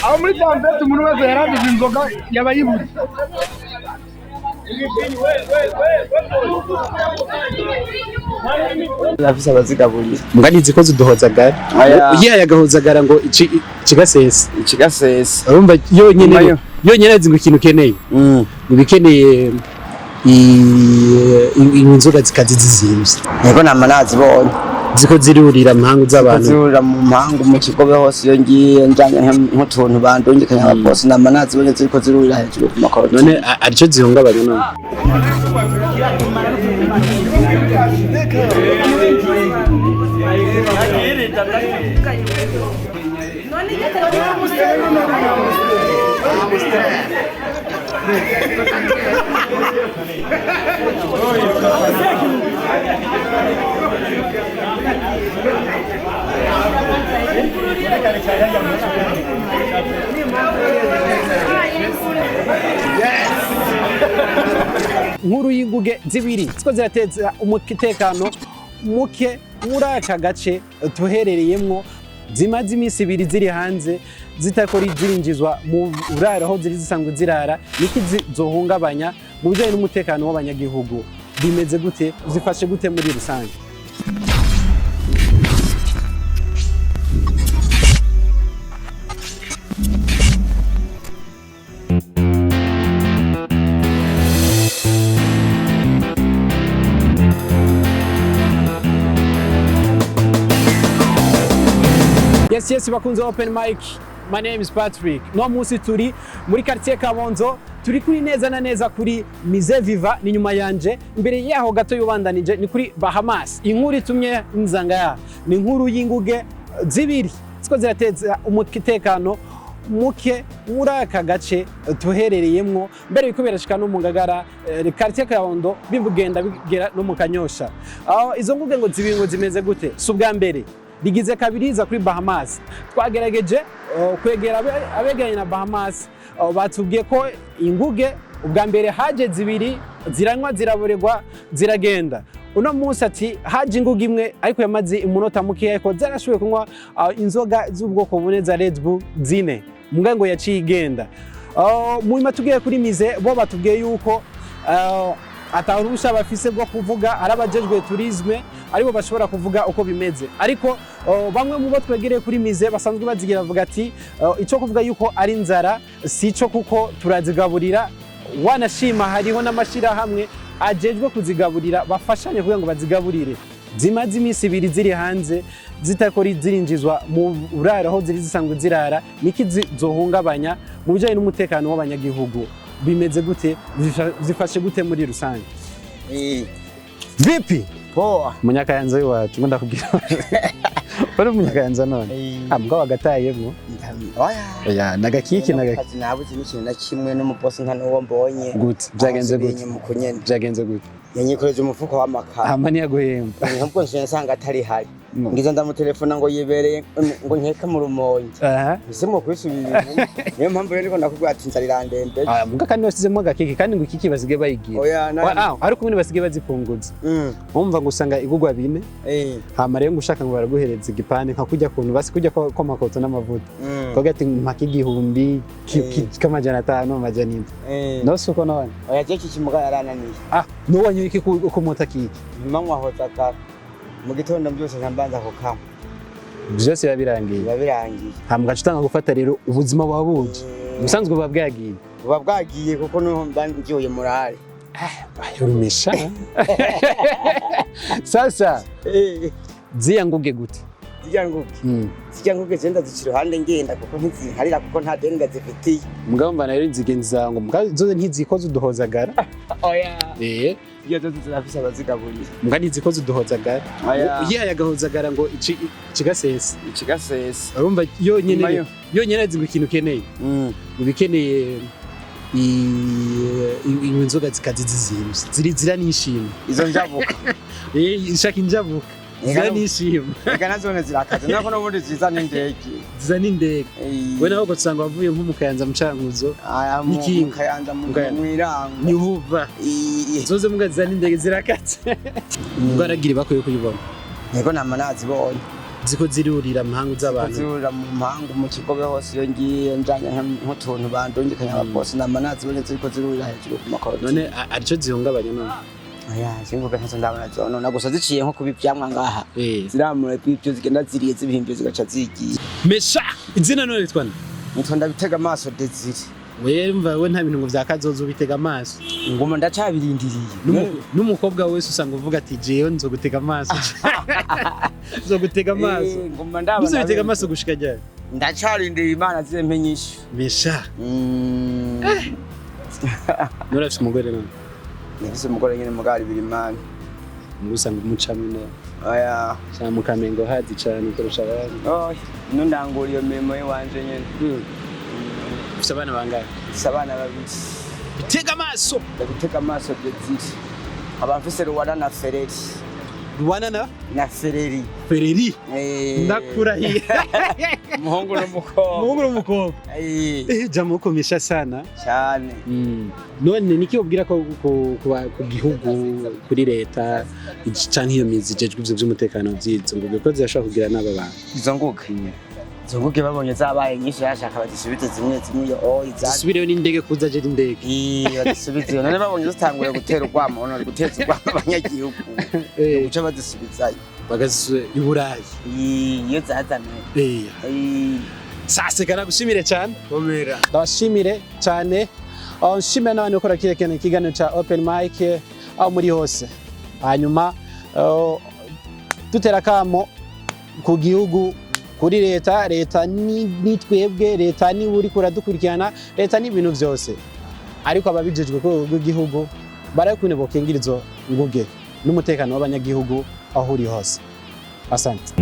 Aho muri Tanzania umuntu wese yarabize inzoga yabayibuze. Nafise abazigaburira. Mugani zikoze uduhozagara. Ugiye yagahozagara ngo ikigasese. Ikigasese. Urumva yonyene azinga ikintu keneye. Ibikeneye inzoga zikazi zizimvye. Yego nama nazibonye. Ziko zirurira mpangu z'abantu. Zirurira mu mpangu mu kigobe hose iyo ngiye njanye nk'utuntu bandungikanya ababosi nama nazibonye ziko zirurira hejuru ku makoro. None arico zihungabanya none. Nkuru y'inguge zibiri ziko zirateza umutekano muke muri aka gace tuherereyemwo zimaze iminsi ibiri ziri hanze zitakora zirinjizwa mu buraro aho ziri zisanzwe zirara niki zohungabanya mu bijanye n'umutekano w'abanyagihugu bimeze gute zifashe gute muri rusange. Yes, bakunze open mic. My name is Patrick. No musi turi muri quartier Kabondo, turi kuri neza na neza kuri Mize Viva ni nyuma yanje. Imbere yaho gato yubandanije ni kuri Bahamas. Inkuru itumye nzanga ni inkuru y'inguge zibiri. Ziko zirateza umutekano muke muri aka gace tuherereyemwo mbere biko birashika no mu Ngagara quartier Kabondo bibugenda bigera no mu Kanyosha. Izo nguge ngo zibiri ngo zimeze gute? Subwa mbere bigize kabiriza kuri Bahamas. Twagerageje kwegera abegeranye na Bahamas batubwiye ko inguge ubwa mbere haje zibiri ziranywa ziraborerwa ziragenda. Uno munsi ati haje inguge imwe ariko yamaze umunota muke ariko zarashoboye kunywa inzoga z'ubwoko bune za Red Bull zine mugango yaciye igenda. Muhima tugiye kuri Mize bo batubwiye yuko atarusha bafise bwo kuvuga arabajejwe tourisme aribo bashobora kuvuga uko bimeze ariko bamwe mu bo twegereye kuri Mize basanzwe bazigira bavuga ati ico kuvuga yuko ari nzara sico kuko turazigaburira wanashima hariho n'amashira hamwe ajejwe kuzigaburira bafashanye kugira ngo bazigaburire zimaze iminsi ibiri ziri hanze zitakora zirinjizwa mu buraro aho ziri zisanzwe zirara niki zohungabanya mu bijanye n'umutekano w'abanyagihugu bimeze gute zifashe gute muri rusange. Vipi munyakayanza iwacu ngo ndakubwira bari munyakayanza none ambwa wagatayemo oya nagakiki nagakiki nabuze n'ikintu na kimwe n'umuposi nka n'uwo mbonye gute byagenze gute yanyikoreze umufuko w'amakara amani yaguhemba ntabwo nsanga atari hari ngize ndamutelefona ngo yibereye ngo nkeka mu rumonge bisemo kwisubira niyo mpamvu rero niko nakubwira ati nzarira ndende muga kandi wasizemo gakiki kandi ngo ikiki basige bayigira ariko kumwe basige bazipunguza umva ngo usanga igugwa bine hama rero ngushaka ngo baraguhereza igipande nka kujya kuntu basi kujya ko makoto n'amavuta koga ati mpaka igihumbi k'amajana 5 amajana 7 no suko none oya je kikimuga yarananiye no wanyu iki ko mota kiki manywa hotaka mu gitondo byose ntambanza ko kama byose yabirangiye hambwa cutanga gufata rero ubuzima bwabuje musanzwe babwagiye kuko no mbangiye murare ayurumesha sasa ziya nguge gute zijya nguge zenda ziciro hande ngenda kuko ntiziharira kuko nta deni ndazifitiye mugabo mbana rero nzigenza ngo mugazo ntizikoze uduhozagara oya iyo zafise abazigaburira mugani zikoze uduhozagara ugiye yagahozagara ngo ikigasese urumva yonyene azinga ikintu keneye ibikeneye inzoga zikazi zizimvye zira nishimye izo njabuka ishaka injabuka Zanishima. Ega nazone zirakaze nako n'ubundi ziza n'indege. Ziza n'indege. We naho gusanga wavuye nko mu Kayanza mu Cankuzo. Mu Kayanza mu Mwirango. Nyuhuva. Zoze muga ziza n'indege zirakatse. Bwaragira bakoye kuyibona. Yego nama nazibonye. Ziko zirurira amahanga z'abantu. Zirurira mu mpangu mu kigobe hose iyo ngiye njanye nk'utuntu bandungikanya abaposi nama nazibonye ziko zirurira hejuru ku makoro. None arico zihungabanya none. Aya singuge ntazo ndabona zonona gusa ziciye nko kubivyamwa ngaha. Ziramure bivyo zigenda ziriye zibihimbye zigaca zigiye. Mesha izina none litwana. Nitwa ndabitega amaso Desire. Wemva we nta bintu ngo vyakazozo bitega amaso. Ngoma ndacabirindiriye. N'umukobwa wese usanga uvuga ati jewe nzogutega amaso. Nzogutega amaso. Ngoma ndabona. Bizo bitega amaso gushika ryari? Ndacarindiriye Imana zimpenyisha. Mesha. Nurafise umugore none. Nifise umugore nyene mugari biri Imana. Ngusanga umucamino. Aya. Cyane mukamengo hazi cyane kurusha abandi. Nundangura iyo mirimo yiwanje nyene. Ufise abana bangahe? Ufise abana babiri. Bitega amaso. Bitega amaso Desire. Abafise Rwanda na Fereri. Rwanda na Fereri. Fereri? Ndakurahiye. Muhungu n'umukobwa. Muhungu n'umukobwa. Jamu komisha sana. Cyane. None niki ubwira ko ku gihugu kuri leta canke iyo mizi jejwe ivyo by'umutekano vyizo nguge ko zashaka kugira n'aba bantu. Izo nguge. Izo nguge babonye zabaye nyinshi yashaka bazisubize zimwe zimwe zisubireyo n'indege kuza je indege. Bazisubize. None babonye zitanguye gutera urwamo none guteza urwamo abanyagihugu. Guca bazisubizayo. Bagasubiza i Burayi. Iyo zazanye. Sase kana gushimire cyane. Komera. Ndabashimire cyane. Nshimira n'abantu bakora kirekene ikiganiro ca Open Mic aho muri hose. Hanyuma dutera kamo ku gihugu kuri leta ni twebwe leta ni uri kuradukurikirana leta ni ibintu vyose. Ariko ababijejwe ko igihugu barakune bokengirizo nguge n'umutekano w'abanyagihugu aho uri hose. Asante.